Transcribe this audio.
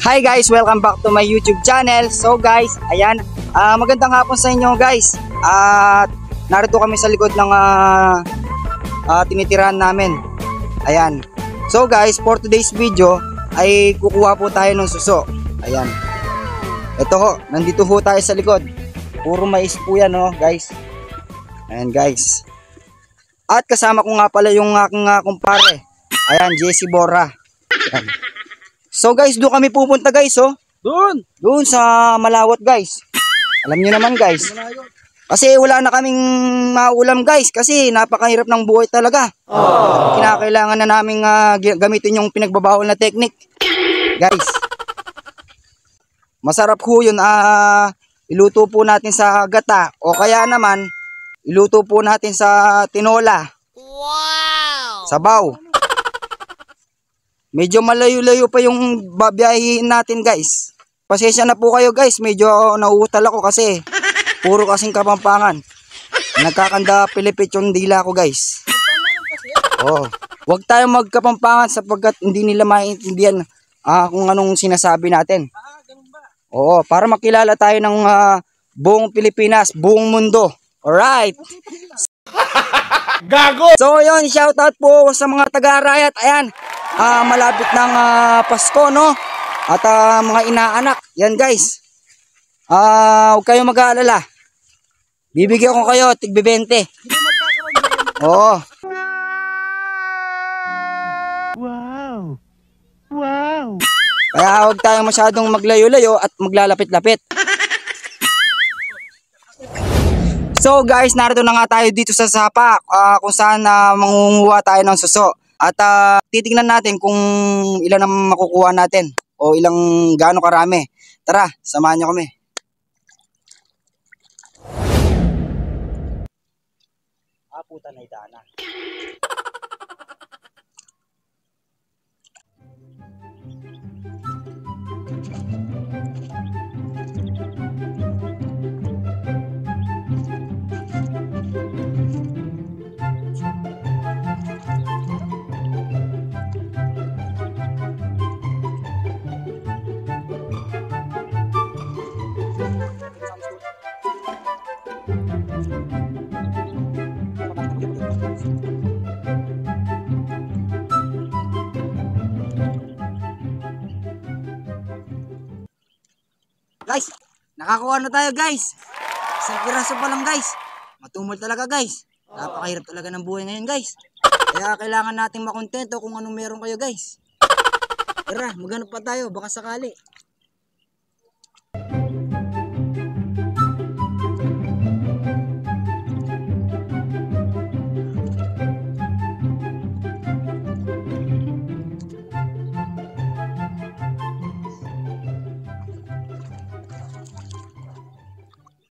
Hi guys, welcome back to my YouTube channel. So guys, ayan, magandang hapon sa inyo guys. At narito kami sa likod ng tinitirahan namin. Ayan. So guys, for today's video ay kukuha po tayo ng suso. Ayan. Ito ho, nandito ho tayo sa likod. Puro mais po yan ho guys. Ayan guys. At kasama ko nga pala yung aking kumpare. Ayan, Jesse Bora. Ayan. So guys, doon kami pupunta guys, oh. Doon sa Malawot guys. Alam niyo naman guys. Kasi wala na kaming maulam guys kasi napakahirap ng buhay talaga. Kinakailangan na naming gamitin yung pinagbabawal na technique. Guys. Masarap ho 'yun, iluto po natin sa gata o kaya naman iluto po natin sa tinola. Wow! Sabaw. Medyo malayo-layo pa yung babiyahin natin guys. Pasensya na po kayo guys. Medyo nauutal ako kasi puro kasing Kapampangan. Nagkakanda pilipit yung dila ko guys. Oh, huwag tayong magkapampangan sapagkat hindi nila maintindihan kung anong sinasabi natin. Oo, para makilala tayo ng buong Pilipinas, buong mundo. Alright. Gago! So yun, shoutout po sa mga taga-Arayat. Ayan. Malapit ng Pasko, no? At mga inaanak. Yan guys. Huwag kayong mag-aalala. Bibigyan ko kayo tig-20. Oo. Wow. Wow. Kaya huwag tayong masyadong maglayo-layo at maglalapit-lapit. So guys, narito na nga tayo dito sa sapa kung saan mangunguha tayo ng suso. At titingnan natin kung ilan ang makukuha natin o ilang gaano karami. Tara, samahan niyo kami. Puta na idana. Guys, nakakuha na tayo guys. Isang piraso pa lang guys. Matumol talaga guys. Napakahirap talaga ng buhay ngayon guys. Kaya kailangan nating makontento kung anong meron kayo guys. Tara, maghanap pa tayo baka sakali.